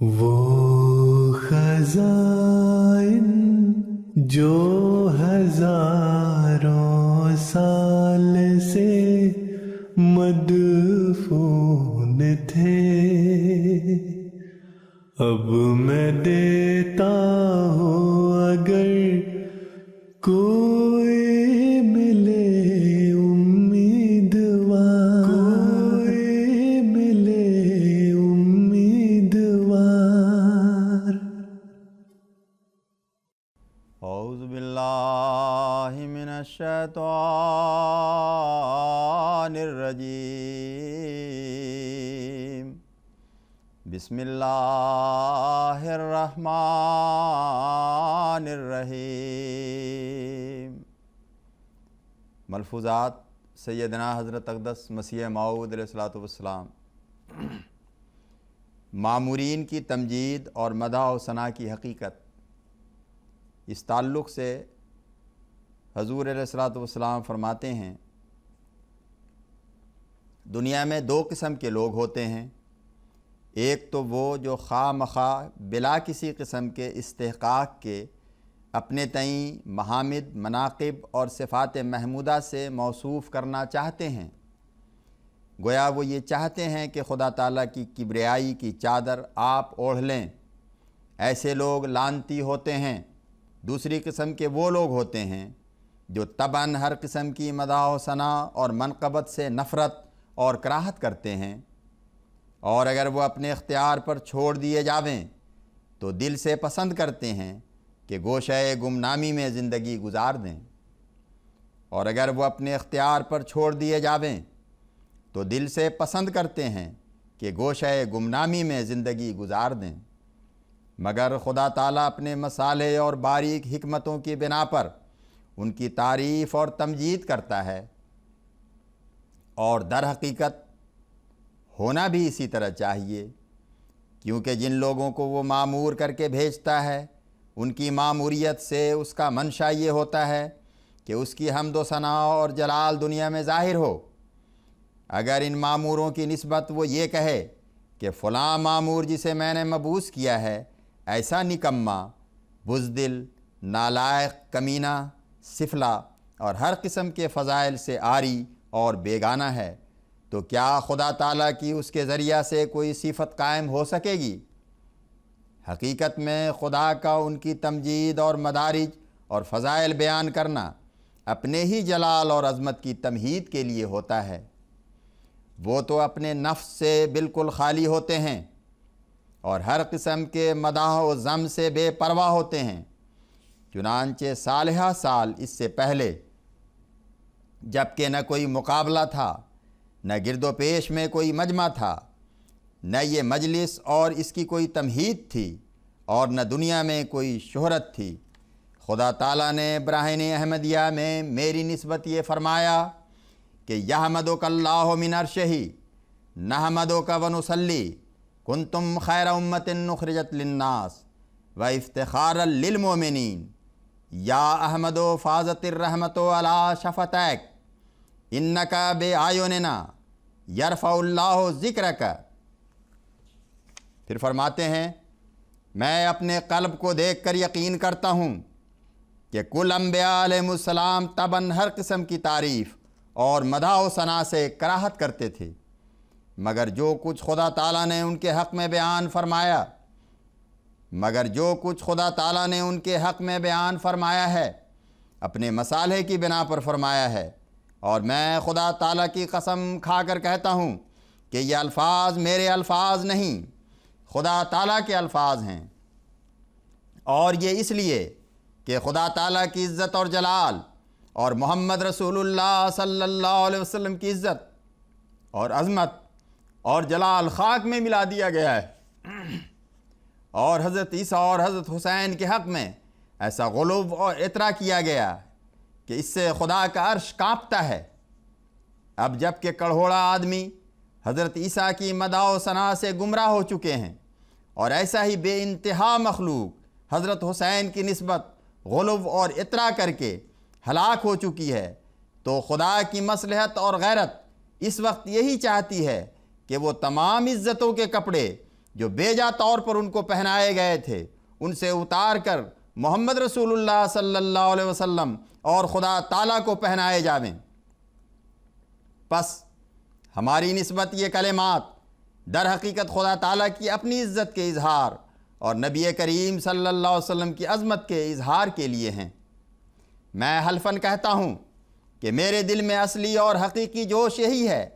وہ خزائن جو ہزاروں سال سے مدفون تھے، اب میں دیتا ہوں اگر کوئی ملے امیدوار، کوئی ملے امیدوار۔ اعوذ باللہ من الشیطان الرجیم، بسم اللہ الرحمن الرحیم۔ ملفوظات سیدنا حضرت اقدس مسیح موعود علیہ الصلوۃ والسلام۔ مامورین کی تمجید اور مدح و ثناء کی حقیقت۔ اس تعلق سے حضور علیہ الصلوۃ والسلام فرماتے ہیں، دنیا میں دو قسم کے لوگ ہوتے ہیں، ایک تو وہ جو خواہ مخواہ بلا کسی قسم کے استحقاق کے اپنے تئیں محامد، مناقب اور صفات محمودہ سے موصوف کرنا چاہتے ہیں، گویا وہ یہ چاہتے ہیں کہ خدا تعالیٰ کی کبریائی کی چادر آپ اوڑھ لیں۔ ایسے لوگ لعنتی ہوتے ہیں۔ دوسری قسم کے وہ لوگ ہوتے ہیں جو طبعاً ہر قسم کی مدح و ثناء اور منقبت سے نفرت اور کراہت کرتے ہیں، اور اگر وہ اپنے اختیار پر چھوڑ دیے جاویں تو دل سے پسند کرتے ہیں کہ گوشہ گمنامی میں زندگی گزار دیں، اور اگر وہ اپنے اختیار پر چھوڑ دیے جاویں تو دل سے پسند کرتے ہیں کہ گوشہ گمنامی میں زندگی گزار دیں، مگر خدا تعالیٰ اپنے مصالح اور باریک حکمتوں کی بنا پر ان کی تعریف اور تمجید کرتا ہے، اور در حقیقت ہونا بھی اسی طرح چاہیے، کیونکہ جن لوگوں کو وہ معمور کر کے بھیجتا ہے ان کی معموریت سے اس کا منشا یہ ہوتا ہے کہ اس کی حمد و ثناء اور جلال دنیا میں ظاہر ہو۔ اگر ان معموروں کی نسبت وہ یہ کہے کہ فلاں معمور جسے میں نے مبعوث کیا ہے ایسا نکما، بزدل، نالائق، کمینہ، سفلا اور ہر قسم کے فضائل سے عاری اور بیگانہ ہے، تو کیا خدا تعالیٰ کی اس کے ذریعہ سے کوئی صفت قائم ہو سکے گی؟ حقیقت میں خدا کا ان کی تمجید اور مدارج اور فضائل بیان کرنا اپنے ہی جلال اور عظمت کی تمہید کے لیے ہوتا ہے۔ وہ تو اپنے نفس سے بالکل خالی ہوتے ہیں اور ہر قسم کے مداح و ذم سے بے پرواہ ہوتے ہیں، چنانچہ صالحہ سال اس سے پہلے جب کہ نہ کوئی مقابلہ تھا، نہ گرد و پیش میں کوئی مجمع تھا، نہ یہ مجلس اور اس کی کوئی تمہید تھی، اور نہ دنیا میں کوئی شہرت تھی، خدا تعالیٰ نے براہین احمدیہ میں میری نسبت یہ فرمایا کہ یحمدک اللہ من عرشہ نحمدک ونصلی کنتم خیر امت اخرجت للناس و افتخارا للمؤمنین یا احمد فاضت الرحمت علی شفتیک انکا بے آیوننا یرفع اللہ ذکرک۔ پھر فرماتے ہیں، میں اپنے قلب کو دیکھ کر یقین کرتا ہوں کہ کل انبیاء علیہ السلام طبعاً ہر قسم کی تعریف اور مدح و ثناء سے کراہت کرتے تھے، مگر جو کچھ خدا تعالیٰ نے ان کے حق میں بیان فرمایا ہے اپنے مصالح کی بنا پر فرمایا ہے، اور میں خدا تعالیٰ کی قسم کھا کر کہتا ہوں کہ یہ الفاظ میرے الفاظ نہیں، خدا تعالیٰ کے الفاظ ہیں، اور یہ اس لیے کہ خدا تعالیٰ کی عزت اور جلال اور محمد رسول اللہ صلی اللہ علیہ وسلم کی عزت اور عظمت اور جلال خاک میں ملا دیا گیا ہے، اور حضرت عیسیٰ اور حضرت حسین کے حق میں ایسا غلو اور اطراء کیا گیا کہ اس سے خدا کا عرش کانپتا ہے۔ اب جب کہ کڑھوڑا آدمی حضرت عیسیٰ کی مدح و ثناء سے گمراہ ہو چکے ہیں، اور ایسا ہی بے انتہا مخلوق حضرت حسین کی نسبت غلو اور اطراء کر کے ہلاک ہو چکی ہے، تو خدا کی مصلحت اور غیرت اس وقت یہی چاہتی ہے کہ وہ تمام عزتوں کے کپڑے جو بیجا طور پر ان کو پہنائے گئے تھے ان سے اتار کر محمد رسول اللہ صلی اللہ علیہ وسلم اور خدا تعالیٰ کو پہنائے جاویں۔ پس ہماری نسبت یہ کلمات در حقیقت خدا تعالیٰ کی اپنی عزت کے اظہار اور نبی کریم صلی اللہ علیہ وسلم کی عظمت کے اظہار کے لیے ہیں۔ میں حلفاً کہتا ہوں کہ میرے دل میں اصلی اور حقیقی جوش یہی ہے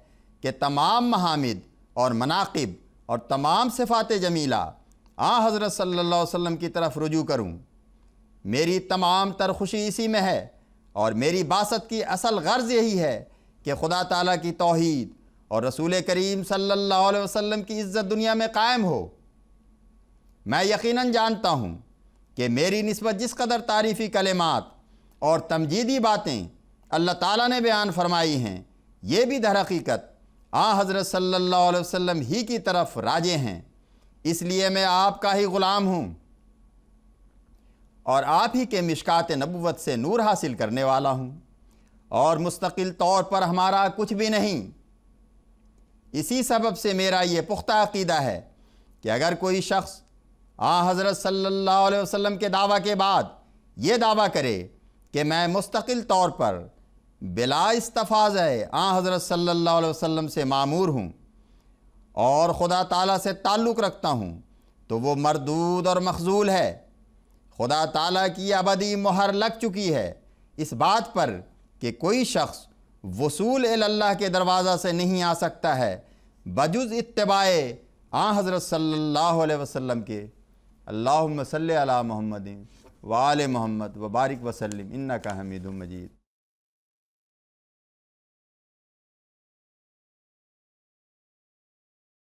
کہ تمام محامد اور مناقب اور تمام صفات جمیلہ حضرت صلی اللہ علیہ وسلم کی طرف رجوع کروں۔ میری تمام تر خوشی اسی میں ہے اور میری بعثت کی اصل غرض یہی ہے کہ خدا تعالیٰ کی توحید اور رسول کریم صلی اللہ علیہ وسلم کی عزت دنیا میں قائم ہو۔ میں یقیناً جانتا ہوں کہ میری نسبت جس قدر تعریفی کلمات اور تمجیدی باتیں اللہ تعالیٰ نے بیان فرمائی ہیں یہ بھی در حقیقت حضرت صلی اللہ علیہ وسلم ہی کی طرف راجع ہیں۔ اس لیے میں آپ کا ہی غلام ہوں اور آپ ہی کے مشکات نبوت سے نور حاصل کرنے والا ہوں، اور مستقل طور پر ہمارا کچھ بھی نہیں۔ اسی سبب سے میرا یہ پختہ عقیدہ ہے کہ اگر کوئی شخص حضرت صلی اللہ علیہ وسلم کے دعویٰ کے بعد یہ دعویٰ کرے کہ میں مستقل طور پر بلا استفاضہ حضرت صلی اللہ علیہ وسلم سے مامور ہوں اور خدا تعالیٰ سے تعلق رکھتا ہوں تو وہ مردود اور مخذول ہے۔ خدا تعالیٰ کی ابدی مہر لگ چکی ہے اس بات پر کہ کوئی شخص وصول اللہ کے دروازہ سے نہیں آ سکتا ہے بجز اتباع حضرت صلی اللہ علیہ وسلم کے۔ اللہم صلی علی محمد وآل محمد وبارک وسلم انکا حمید مجید۔